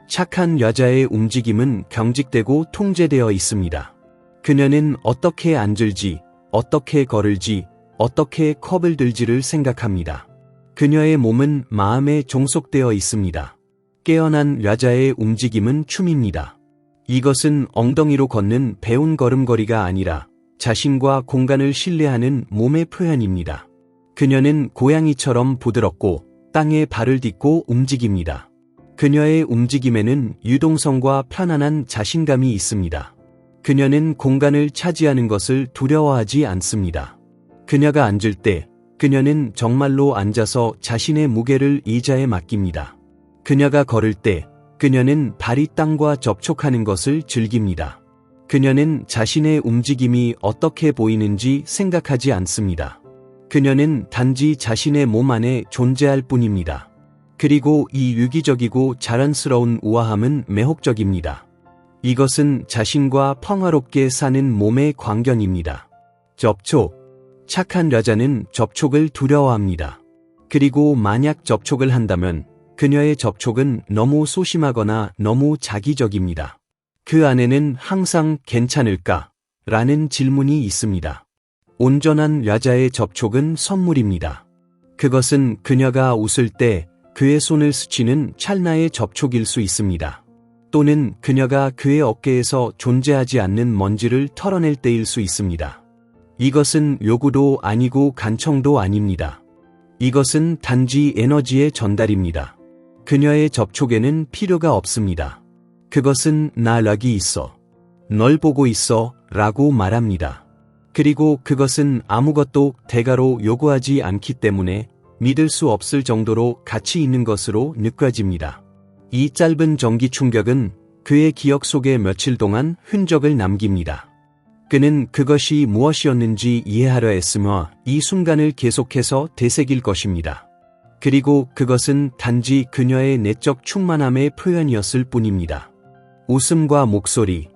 착한 여자의 움직임은 경직되고 통제되어 있습니다. 그녀는 어떻게 앉을지, 어떻게 걸을지, 어떻게 컵을 들지를 생각합니다. 그녀의 몸은 마음에 종속되어 있습니다. 깨어난 여자의 움직임은 춤입니다. 이것은 엉덩이로 걷는 배운 걸음걸이가 아니라 자신과 공간을 신뢰하는 몸의 표현입니다. 그녀는 고양이처럼 부드럽고 땅에 발을 딛고 움직입니다. 그녀의 움직임에는 유동성과 편안한 자신감이 있습니다. 그녀는 공간을 차지하는 것을 두려워하지 않습니다. 그녀가 앉을 때 그녀는 정말로 앉아서 자신의 무게를 의자에 맡깁니다. 그녀가 걸을 때 그녀는 발이 땅과 접촉하는 것을 즐깁니다. 그녀는 자신의 움직임이 어떻게 보이는지 생각하지 않습니다. 그녀는 단지 자신의 몸 안에 존재할 뿐입니다. 그리고 이 유기적이고 자연스러운 우아함은 매혹적입니다. 이것은 자신과 평화롭게 사는 몸의 광견입니다. 접촉. 착한 여자는 접촉을 두려워합니다. 그리고 만약 접촉을 한다면 그녀의 접촉은 너무 소심하거나 너무 자기적입니다. 그 안에는 항상 괜찮을까? 라는 질문이 있습니다. 온전한 여자의 접촉은 선물입니다. 그것은 그녀가 웃을 때 그의 손을 스치는 찰나의 접촉일 수 있습니다. 또는 그녀가 그의 어깨에서 존재하지 않는 먼지를 털어낼 때일 수 있습니다. 이것은 요구도 아니고 간청도 아닙니다. 이것은 단지 에너지의 전달입니다. 그녀의 접촉에는 필요가 없습니다. 그것은 나 여기 있어. 널 보고 있어. 라고 말합니다. 그리고 그것은 아무것도 대가로 요구하지 않기 때문에 믿을 수 없을 정도로 가치 있는 것으로 느껴집니다. 이 짧은 전기 충격은 그의 기억 속에 며칠 동안 흔적을 남깁니다. 그는 그것이 무엇이었는지 이해하려 했으며 이 순간을 계속해서 되새길 것입니다. 그리고 그것은 단지 그녀의 내적 충만함의 표현이었을 뿐입니다. 웃음과 목소리.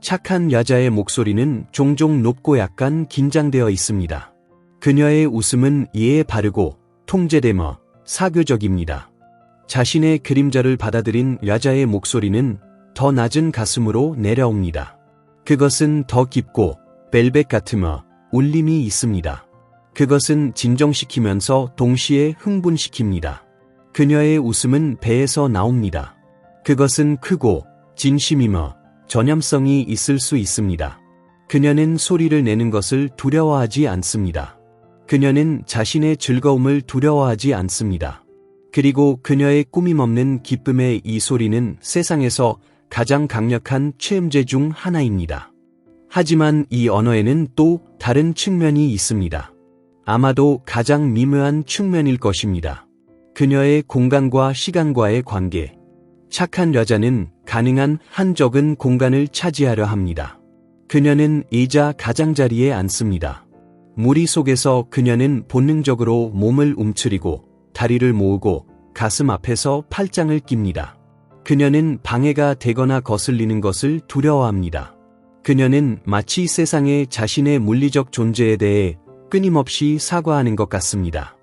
착한 여자의 목소리는 종종 높고 약간 긴장되어 있습니다. 그녀의 웃음은 예에 바르고 통제되며 사교적입니다. 자신의 그림자를 받아들인 여자의 목소리는 더 낮은 가슴으로 내려옵니다. 그것은 더 깊고 벨벳 같으며 울림이 있습니다. 그것은 진정시키면서 동시에 흥분시킵니다. 그녀의 웃음은 배에서 나옵니다. 그것은 크고 진심이며 전염성이 있을 수 있습니다. 그녀는 소리를 내는 것을 두려워하지 않습니다. 그녀는 자신의 즐거움을 두려워하지 않습니다. 그리고 그녀의 꾸밈없는 기쁨의 이 소리는 세상에서 가장 강력한 체험제 중 하나입니다. 하지만 이 언어에는 또 다른 측면이 있습니다. 아마도 가장 미묘한 측면일 것입니다. 그녀의 공간과 시간과의 관계. 착한 여자는 가능한 한 적은 공간을 차지하려 합니다. 그녀는 의자 가장자리에 앉습니다. 무리 속에서 그녀는 본능적으로 몸을 움츠리고 다리를 모으고 가슴 앞에서 팔짱을 낍니다. 그녀는 방해가 되거나 거슬리는 것을 두려워합니다. 그녀는 마치 세상에 자신의 물리적 존재에 대해 끊임없이 사과하는 것 같습니다.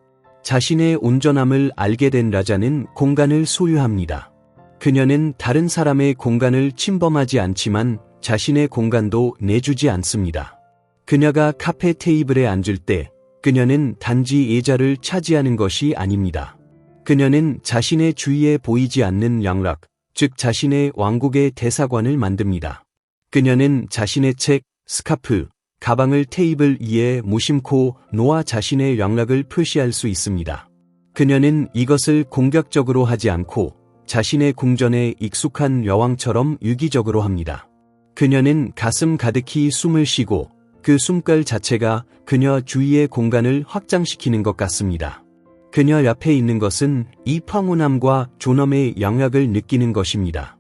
자신의 온전함을 알게 된 라자는 공간을 소유합니다. 그녀는 다른 사람의 공간을 침범하지 않지만 자신의 공간도 내주지 않습니다. 그녀가 카페 테이블에 앉을 때 그녀는 단지 예자를 차지하는 것이 아닙니다. 그녀는 자신의 주위에 보이지 않는 영락, 즉 자신의 왕국의 대사관을 만듭니다. 그녀는 자신의 책, 스카프, 가방을 테이블 위에 무심코 놓아 자신의 영락을 표시할 수 있습니다. 그녀는 이것을 공격적으로 하지 않고 자신의 궁전에 익숙한 여왕처럼 유기적으로 합니다. 그녀는 가슴 가득히 숨을 쉬고 그 숨결 자체가 그녀 주위의 공간을 확장시키는 것 같습니다. 그녀 옆에 있는 것은 이 평온함과 존엄의 영역을 느끼는 것입니다.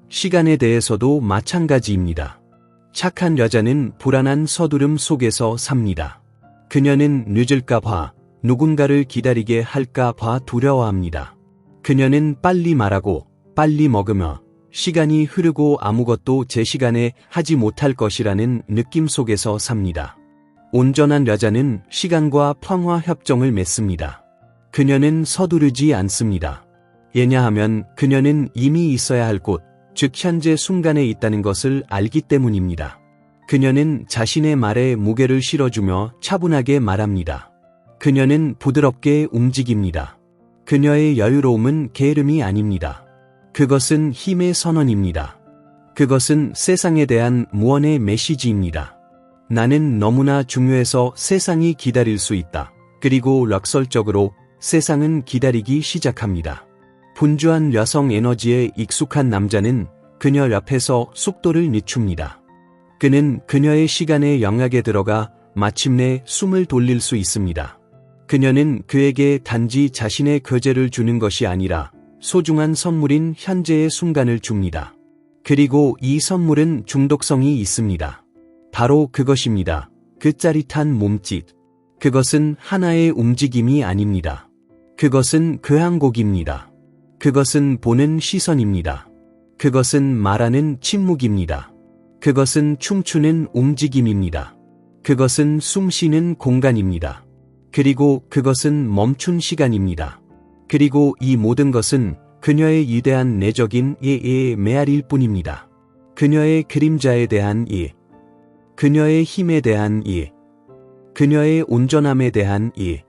시간에 대해서도 마찬가지입니다. 착한 여자는 불안한 서두름 속에서 삽니다. 그녀는 늦을까 봐, 누군가를 기다리게 할까 봐 두려워합니다. 그녀는 빨리 말하고 빨리 먹으며 시간이 흐르고 아무것도 제 시간에 하지 못할 것이라는 느낌 속에서 삽니다. 온전한 여자는 시간과 평화 협정을 맺습니다. 그녀는 서두르지 않습니다. 왜냐하면 그녀는 이미 있어야 할 곳, 즉 현재 순간에 있다는 것을 알기 때문입니다. 그녀는 자신의 말에 무게를 실어주며 차분하게 말합니다. 그녀는 부드럽게 움직입니다. 그녀의 여유로움은 게으름이 아닙니다. 그것은 힘의 선언입니다. 그것은 세상에 대한 무언의 메시지입니다. 나는 너무나 중요해서 세상이 기다릴 수 있다. 그리고 럭설적으로 세상은 기다리기 시작합니다. 분주한 여성 에너지에 익숙한 남자는 그녀 옆에서 속도를 늦춥니다. 그는 그녀의 시간의 영역에 들어가 마침내 숨을 돌릴 수 있습니다. 그녀는 그에게 단지 자신의 교제를 주는 것이 아니라 소중한 선물인 현재의 순간을 줍니다. 그리고 이 선물은 중독성이 있습니다. 바로 그것입니다. 그 짜릿한 몸짓. 그것은 하나의 움직임이 아닙니다. 그것은 교향곡입니다. 그것은 보는 시선입니다. 그것은 말하는 침묵입니다. 그것은 춤추는 움직임입니다. 그것은 숨쉬는 공간입니다. 그리고 그것은 멈춘 시간입니다. 그리고 이 모든 것은 그녀의 위대한 내적인 예의 메아리일 뿐입니다. 그녀의 그림자에 대한 예, 그녀의 힘에 대한 예, 그녀의 온전함에 대한 예,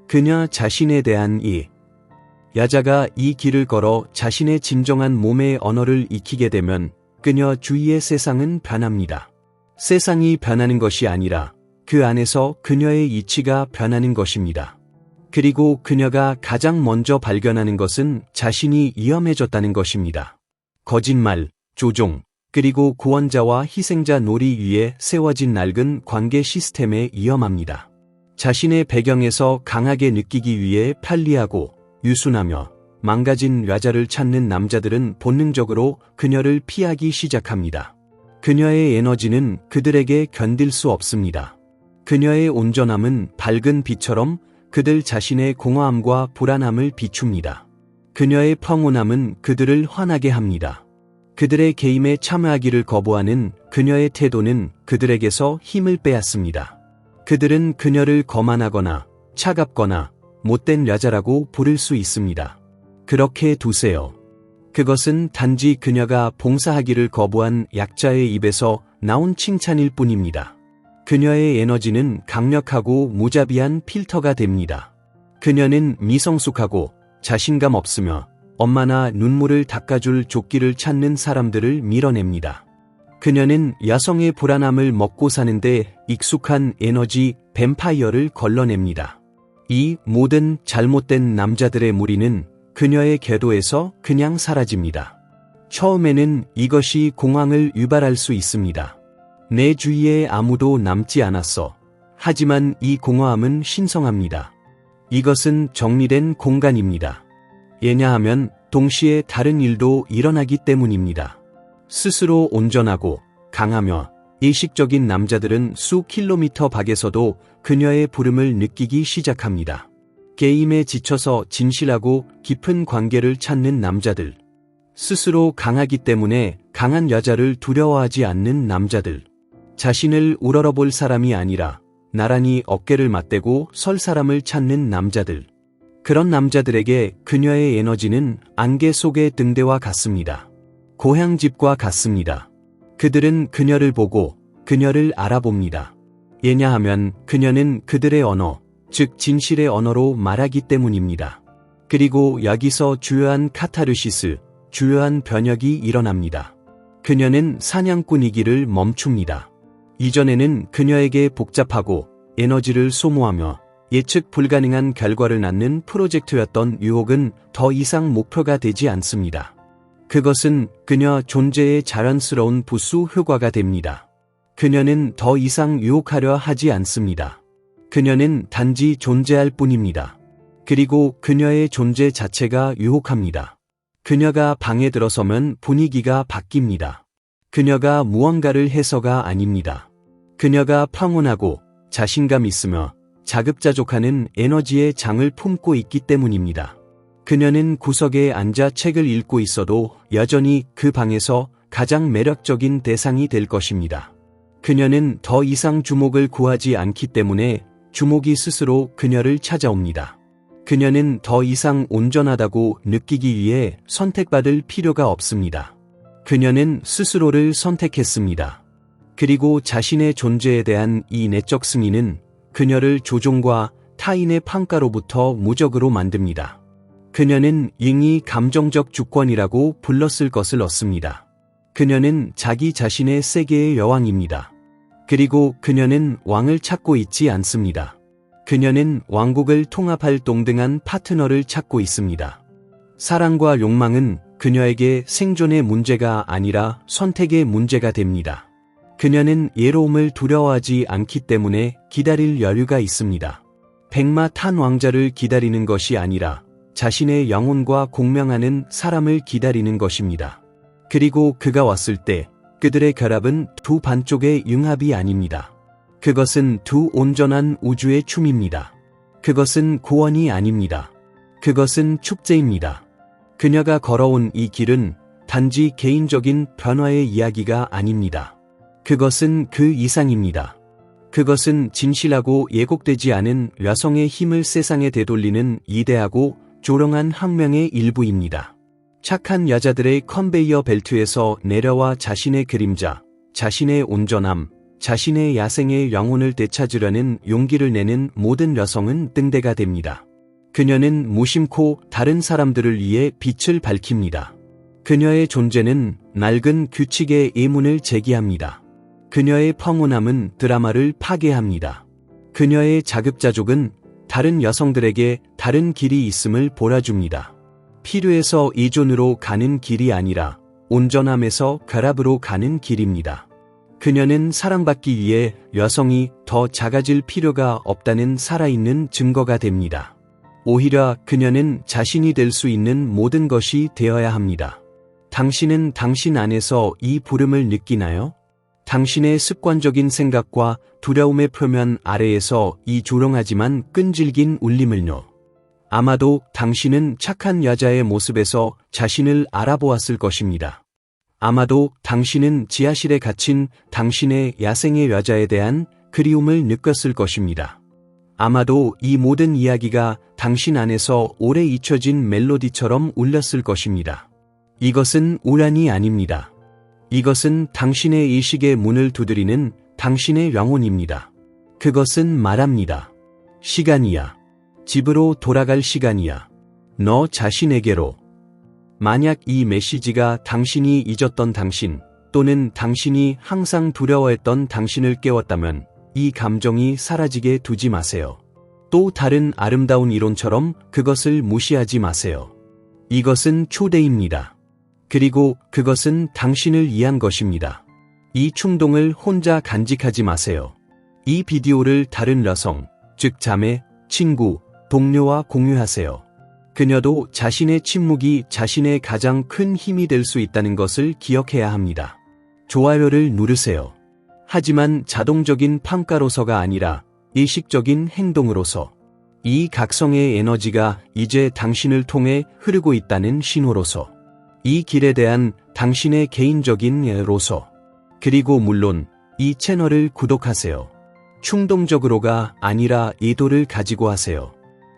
그녀 자신에 대한 예. 여자가 이 길을 걸어 자신의 진정한 몸의 언어를 익히게 되면 그녀 주위의 세상은 변합니다. 세상이 변하는 것이 아니라 그 안에서 그녀의 이치가 변하는 것입니다. 그리고 그녀가 가장 먼저 발견하는 것은 자신이 위험해졌다는 것입니다. 거짓말, 조종, 그리고 구원자와 희생자 놀이 위에 세워진 낡은 관계 시스템에 위험합니다. 자신의 배경에서 강하게 느끼기 위해 편리하고 유순하며 망가진 여자를 찾는 남자들은 본능적으로 그녀를 피하기 시작합니다. 그녀의 에너지는 그들에게 견딜 수 없습니다. 그녀의 온전함은 밝은 빛처럼 그들 자신의 공허함과 불안함을 비춥니다. 그녀의 평온함은 그들을 화나게 합니다. 그들의 게임에 참여하기를 거부하는 그녀의 태도는 그들에게서 힘을 빼앗습니다. 그들은 그녀를 거만하거나 차갑거나 못된 여자라고 부를 수 있습니다. 그렇게 두세요. 그것은 단지 그녀가 봉사하기를 거부한 약자의 입에서 나온 칭찬일 뿐입니다. 그녀의 에너지는 강력하고 무자비한 필터가 됩니다. 그녀는 미성숙하고 자신감 없으며 엄마나 눈물을 닦아줄 조끼를 찾는 사람들을 밀어냅니다. 그녀는 여성의 불안함을 먹고 사는데 익숙한 에너지 뱀파이어를 걸러냅니다. 이 모든 잘못된 남자들의 무리는 그녀의 궤도에서 그냥 사라집니다. 처음에는 이것이 공황을 유발할 수 있습니다. 내 주위에 아무도 남지 않았어. 하지만 이 공허함은 신성합니다. 이것은 정리된 공간입니다. 왜냐하면 동시에 다른 일도 일어나기 때문입니다. 스스로 온전하고 강하며 의식적인 남자들은 수 킬로미터 밖에서도 그녀의 부름을 느끼기 시작합니다. 게임에 지쳐서 진실하고 깊은 관계를 찾는 남자들. 스스로 강하기 때문에 강한 여자를 두려워하지 않는 남자들. 자신을 우러러볼 사람이 아니라 나란히 어깨를 맞대고 설 사람을 찾는 남자들. 그런 남자들에게 그녀의 에너지는 안개 속의 등대와 같습니다. 고향집과 같습니다. 그들은 그녀를 보고 그녀를 알아봅니다. 왜냐하면 그녀는 그들의 언어, 즉 진실의 언어로 말하기 때문입니다. 그리고 여기서 주요한 카타르시스, 주요한 변혁이 일어납니다. 그녀는 사냥꾼이기를 멈춥니다. 이전에는 그녀에게 복잡하고 에너지를 소모하며 예측 불가능한 결과를 낳는 프로젝트였던 유혹은 더 이상 목표가 되지 않습니다. 그것은 그녀 존재의 자연스러운 부수 효과가 됩니다. 그녀는 더 이상 유혹하려 하지 않습니다. 그녀는 단지 존재할 뿐입니다. 그리고 그녀의 존재 자체가 유혹합니다. 그녀가 방에 들어서면 분위기가 바뀝니다. 그녀가 무언가를 해서가 아닙니다. 그녀가 평온하고 자신감 있으며 자급자족하는 에너지의 장을 품고 있기 때문입니다. 그녀는 구석에 앉아 책을 읽고 있어도 여전히 그 방에서 가장 매력적인 대상이 될 것입니다. 그녀는 더 이상 주목을 구하지 않기 때문에 주목이 스스로 그녀를 찾아옵니다. 그녀는 더 이상 온전하다고 느끼기 위해 선택받을 필요가 없습니다. 그녀는 스스로를 선택했습니다. 그리고 자신의 존재에 대한 이 내적 승인은 그녀를 조종과 타인의 평가로부터 무적으로 만듭니다. 그녀는 잉이 감정적 주권이라고 불렀을 것을 얻습니다. 그녀는 자기 자신의 세계의 여왕입니다. 그리고 그녀는 왕을 찾고 있지 않습니다. 그녀는 왕국을 통합할 동등한 파트너를 찾고 있습니다. 사랑과 욕망은 그녀에게 생존의 문제가 아니라 선택의 문제가 됩니다. 그녀는 예로움을 두려워하지 않기 때문에 기다릴 여유가 있습니다. 백마 탄 왕자를 기다리는 것이 아니라 자신의 영혼과 공명하는 사람을 기다리는 것입니다. 그리고 그가 왔을 때 그들의 결합은 두 반쪽의 융합이 아닙니다. 그것은 두 온전한 우주의 춤입니다. 그것은 고원이 아닙니다. 그것은 축제입니다. 그녀가 걸어온 이 길은 단지 개인적인 변화의 이야기가 아닙니다. 그것은 그 이상입니다. 그것은 진실하고 예곡되지 않은 여성의 힘을 세상에 되돌리는 이대하고 조롱한 혁명의 일부입니다. 착한 여자들의 컨베이어 벨트에서 내려와 자신의 그림자, 자신의 온전함, 자신의 야생의 영혼을 되찾으려는 용기를 내는 모든 여성은 등대가 됩니다. 그녀는 무심코 다른 사람들을 위해 빛을 밝힙니다. 그녀의 존재는 낡은 규칙의 예문을 제기합니다. 그녀의 평온함은 드라마를 파괴합니다. 그녀의 자급자족은 다른 여성들에게 다른 길이 있음을 보여줍니다. 필요에서 이존으로 가는 길이 아니라 온전함에서 결합으로 가는 길입니다. 그녀는 사랑받기 위해 여성이 더 작아질 필요가 없다는 살아있는 증거가 됩니다. 오히려 그녀는 자신이 될 수 있는 모든 것이 되어야 합니다. 당신은 당신 안에서 이 부름을 느끼나요? 당신의 습관적인 생각과 두려움의 표면 아래에서 이 조롱하지만 끈질긴 울림을요. 아마도 당신은 착한 여자의 모습에서 자신을 알아보았을 것입니다. 아마도 당신은 지하실에 갇힌 당신의 야생의 여자에 대한 그리움을 느꼈을 것입니다. 아마도 이 모든 이야기가 당신 안에서 오래 잊혀진 멜로디처럼 울렸을 것입니다. 이것은 우연이 아닙니다. 이것은 당신의 의식의 문을 두드리는 당신의 영혼입니다. 그것은 말합니다. 시간이야. 집으로 돌아갈 시간이야. 너 자신에게로. 만약 이 메시지가 당신이 잊었던 당신, 또는 당신이 항상 두려워했던 당신을 깨웠다면 이 감정이 사라지게 두지 마세요. 또 다른 아름다운 이론처럼 그것을 무시하지 마세요. 이것은 초대입니다. 그리고 그것은 당신을 위한 것입니다. 이 충동을 혼자 간직하지 마세요. 이 비디오를 다른 여성, 즉 자매, 친구, 동료와 공유하세요. 그녀도 자신의 침묵이 자신의 가장 큰 힘이 될 수 있다는 것을 기억해야 합니다. 좋아요를 누르세요. 하지만 자동적인 평가로서가 아니라 의식적인 행동으로서. 이 각성의 에너지가 이제 당신을 통해 흐르고 있다는 신호로서. 이 길에 대한 당신의 개인적인 로소. 그리고 물론 이 채널을 구독하세요. 충동적으로가 아니라 의도를 가지고 하세요.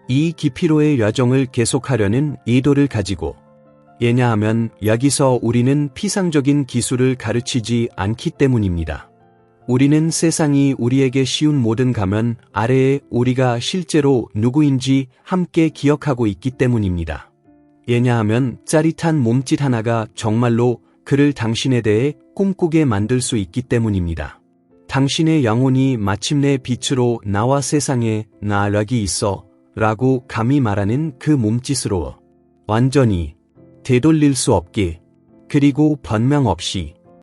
이 깊이로의 여정을 계속하려는 의도를 가지고. 왜냐하면 여기서 우리는 피상적인 기술을 가르치지 않기 때문입니다. 우리는 세상이 우리에게 쉬운 모든 가면 아래에 우리가 실제로 누구인지 함께 기억하고 있기 때문입니다. 왜냐하면 짜릿한 몸짓 하나가 정말로 그를 당신에 대해 꿈꾸게 만들 수 있기 때문입니다. 당신의 영혼이 마침내 빛으로 나와 세상에 나력이 있어 라고 감히 말하는 그 몸짓으로 완전히 되돌릴 수 없게 그리고 변명 없이